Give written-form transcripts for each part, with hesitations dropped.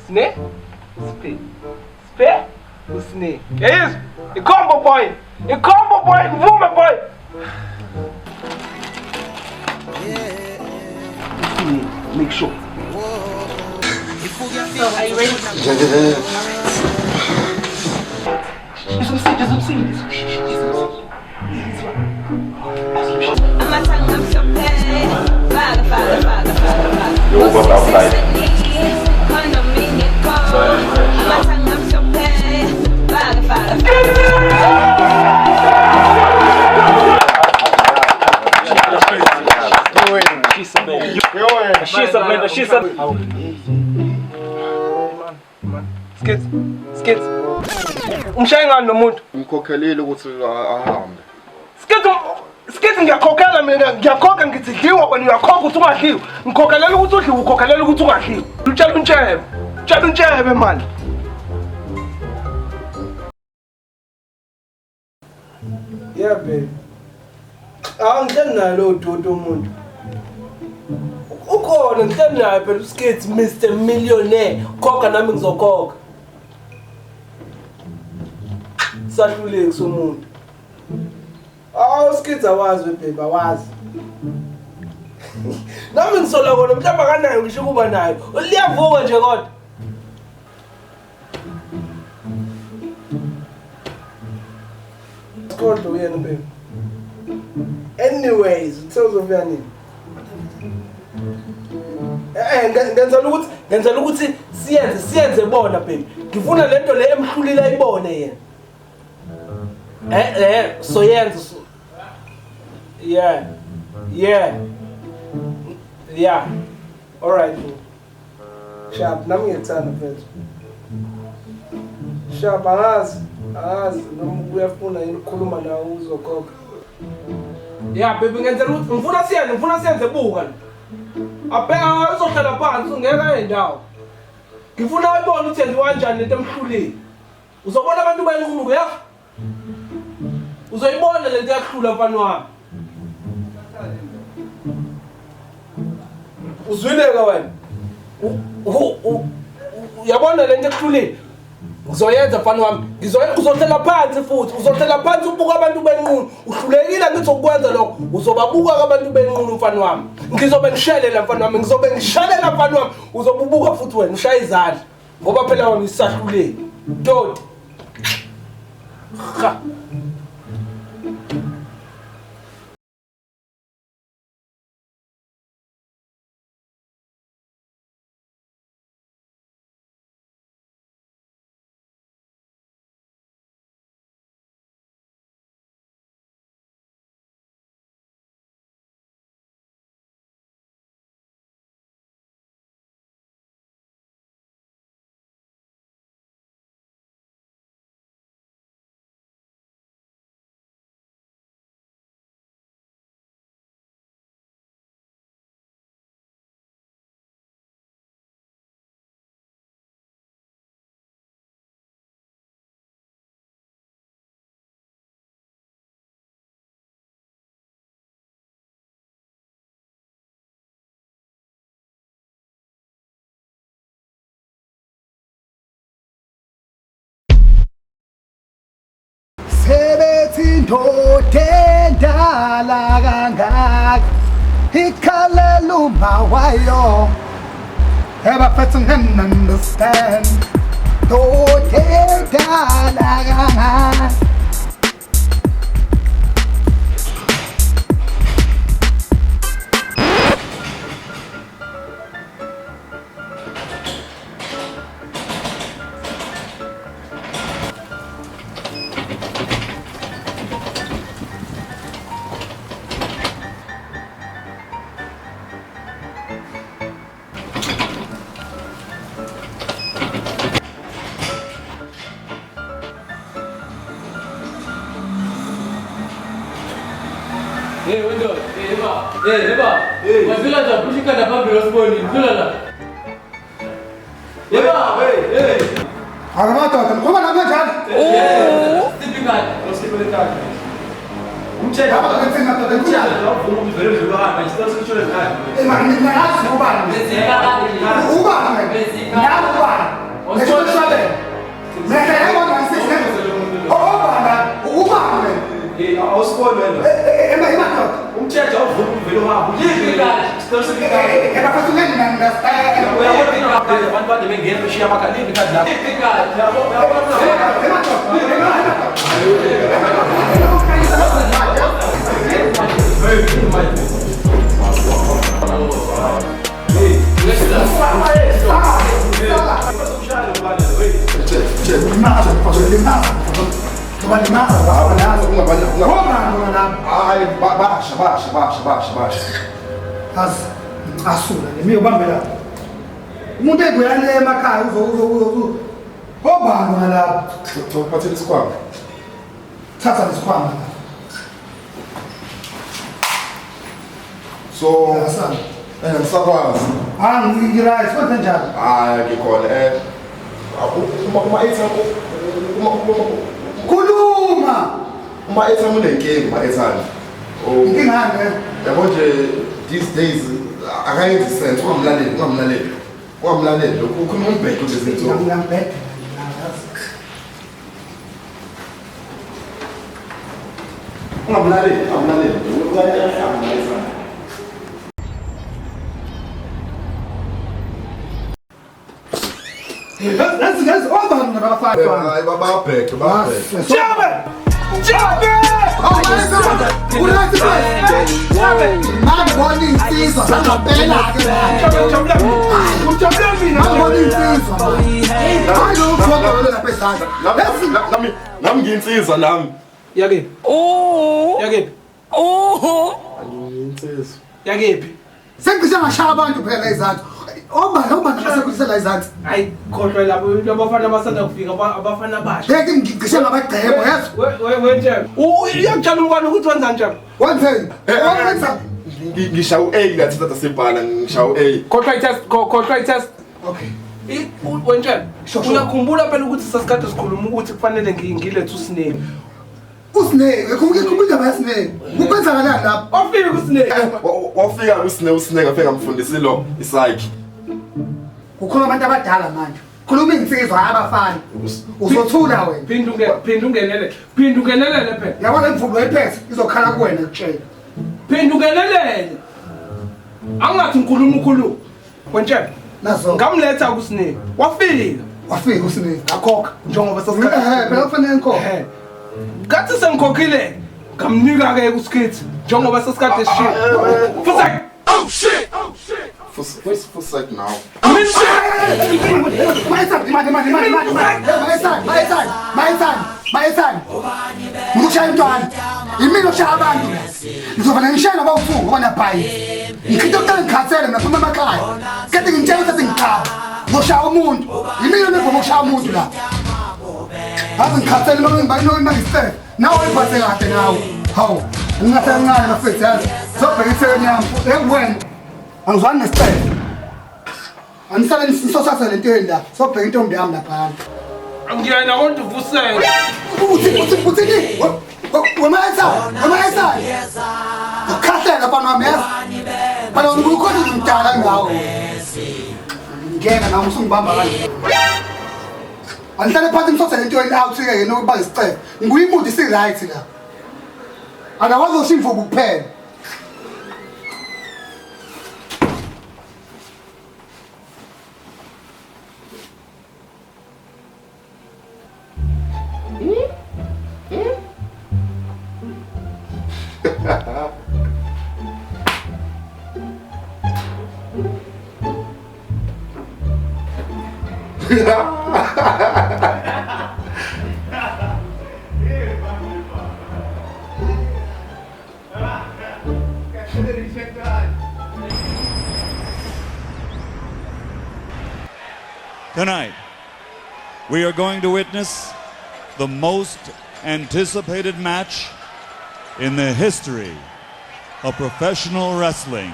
Sne? Spit. Spit? Usne. É isso? E combo boy! E combo boy! Vume boy! Usne. Make sure. So, are you ready? Just see. I'm so paid. You go outside. She's a Skits. Umshayingani nomuntu? Ngikhokhelile ukuthi ahambe. Skits ngiyakhokhela mina, ngiyakhokha ngithi dliwa wena uyakhokha ukuthi ungadliwa. Ngikhokhelela ukuthi udliwe, ukhokhelela ukuthi ungadliwa. Utshela untshebe manje. Yeah babe. Ngihleli naye lo dodo umuntu. Ukhona ngihleli naye phela uSkits Mr Millionaire. Khokha nami ngizokhokha. Sahluleki somuntu. Skits awazi babe, awazi. Nami ngisola kona mhlawumbe akanayo ngisho kuba nayo. Liyavuka nje kodwa. Kodwa uyena babe. Anyways, uthokozovuyani. Ngenzela ukuthi siyenze bona babe. Ngifuna lento le emhlulile ayibone yena. So yenze. Yeah. All right. Sharp, nami ngiyethanda mfethu. Sharp, angazi noma uyafuna ukukhuluma nawe uzokhokha. Yeah, baby, ngenzela ukuthi ngifuna siyenze buka. Abheka uzohlala phansi ungeka endawo. Ngifuna uyibone ukuthi yenziwa kanjani lento emhlulile. Uzobona abantu bayenqulu yakho. Uzoyibona lento yakhula mfana wami. Uzwileka wena. Uyabona lento ekhulile. Ngizoyenza mfana wami. Uzohlala phansi futhi. Uzohlala phansi ubuka abantu benqunu. Uhlulekile ngithi ukwenza lokho. Uzobabuka abantu benqunu mfana wami. Ngizobe ngishelela mfana wami. Mfana wami. Uzobubuka futhi wena ushaya izandla. Ngoba phela wena isahluleki. Dodi. Ha. Tendala kangaka ikhalela uma wayo ever person can understand tendala kangaka window. Eba. Wazila za kushika na pambe respond. Zula la. Eba. Agamata, kama na mjani. Typical. Possibilità. Mche kama kanisa tutakuja. Ma ni nasi ubani. Ubani. Ngiyabafisa ungene nami ngastyle. Abantu bade bengena beshiya amagalini kazi lapho. Asula nemi ubambela umuntu egweyane emakhaya obani ngalapha Phathela isikhwama. thatha lesikhwama So, asana ngisakwazi. ngiright kodwa njalo Hayi ngikhona uma ethamu uma ethamu unenkingi uma ethamu. ingane Yabo nje these days akayenzi sense ungamlaleli lokhu ukhuluma umbheke lezinto. ngiyambhede Ungamlaleli. Let's obani nabafana Hayi bababheke. Ngibona insizwa zangempela ke ngibona insizwa hayi lo mfoka lo lapha ezandla Nami ngiyinsizwa nami. Yakephi? Yakephi? Ngiyinsizwa. Yakephi? sengisho ngashaya abantu phela izandla obani ngasekuthisela izandla Hayi khohlwa lapho abafana abasanda kufika abafana basha. ngeke ngicishe ngabagcebo yazi Wethe. Uyakujala umntwana ukuthi wenza njani? wenzeni wenza Ngishaye u-A ngathi thatha sibhala ngishaye u-A. Khohlwa i-test. okay Wethe. Sure. Uyakhumbula phela ukuthi sasikade sikhuluma ukuthi kufanele ngilethe uSnake. uSnake kumindaba yaSnake ukwenzakalani lapha Ofike kuSnake. Wafika uSnake afika ngamfundisi lo isakhi. kukhona abantu abadala manje khuluma insizwa abafana uzothula wena Phinda ungenelele phela. yabona imvulo ephethe izokhala kuwena kutshela Phinda ungenelele. Angathi ukhuluma. Wethe. nazo Ngamletha kuSnake. wafika uSnake Akhokha njengoba sasikade. phela kufanele ngikho Kathi sengikhokhile ngamnika ke kuSkit njengoba sesikade sishiya. Futhi Fusak now. Mayesani ngikushaya intwana yimina oshaya abantu ngizovana ngishaya nabawu2 ngoba nabhayi ngikhitha ukuqala ngikhathele naphuma emakhaya kade ngitshela ukuthi ngichaba ngoshaya umuntu yimina nevomo oshaya umuntu la hazi ngikhathele mangisele nawe uyiphathe kahle nawe hawu ngingasencane bafethu yazi zobheka ithekeni yami ekuwena angizwani nesicelo anisale nisosasa lento yeni la sobheka intombi yami laphana angiyena kodwa uvusele. uthini wemayesani ukhahlela mfana wami yazi phela wena ukhona ngimdala ngawo ngiyena nawe usungibamba kanje anihlale phansi nisosele lento yeni awuthi-ke yena ukuba isicelo nguyimudi si-right la akakwazi osho imvubu kuphela Tonight, we are going to witness the most anticipated match in the history of professional wrestling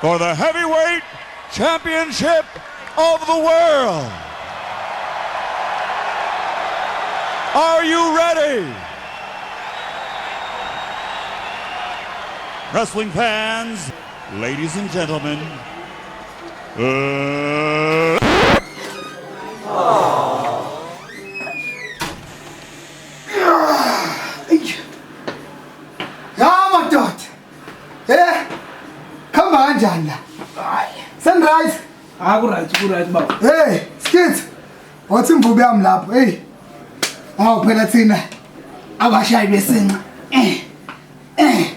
for the heavyweight championship of the world. Are you ready? Wrestling fans, ladies and gentlemen, Ya madoda khamba kanjani right baba. Hey, skit. Wathi imvubu yami lapho. Hey. Awu phela thina abashayi besinqa.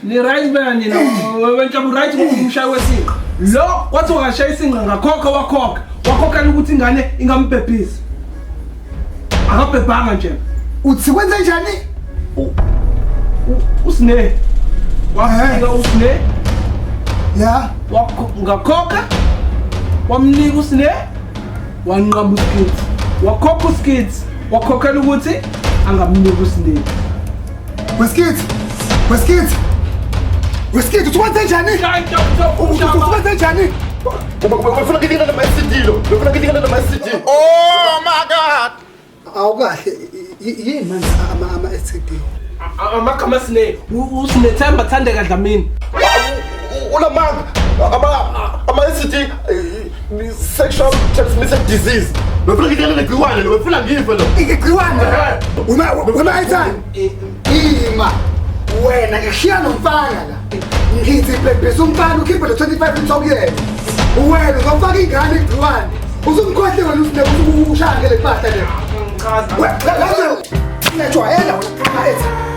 Ni right bani na wena bu right umshayi wesinqa. Lo kwathi ungashaya isinqa ngakhokha wakhokha ukuthi ingane ingambhebhisi. Akabhebhanga nje. Uthi kwenze njani? Usine. Wafika usine. Ya. Ngakhokha wamnika usine wanqamba uskits. Wakhokha uskits. Wakhokhela ukuthi angamnika usine. Weskit, uthi kwenze njani? Uthi kwenze njani? Bafuna ngidinga na MyCD lo. Bafuna ngidinga na MyCD. Oh my god. Awukahle yini manje ama-STD? Amakhama sine usinethemba Thandeka Dlamini. Ulamanga ama-STD sexual transmitted disease. Bafuna ngidinga na igciwane lo. Bafuna ngive lo. Igciwane? Wema ayithani? Ima. Wena ngishiya nomfana la. Ngithi bhebhisa umfana ukhiphe lo 25 intokuyena. Wena uzofaka ingane igciwane. Uzumkhohle wena ushaya ngale mpahla le. Ngichaza. Wena ngiyajwayela wena.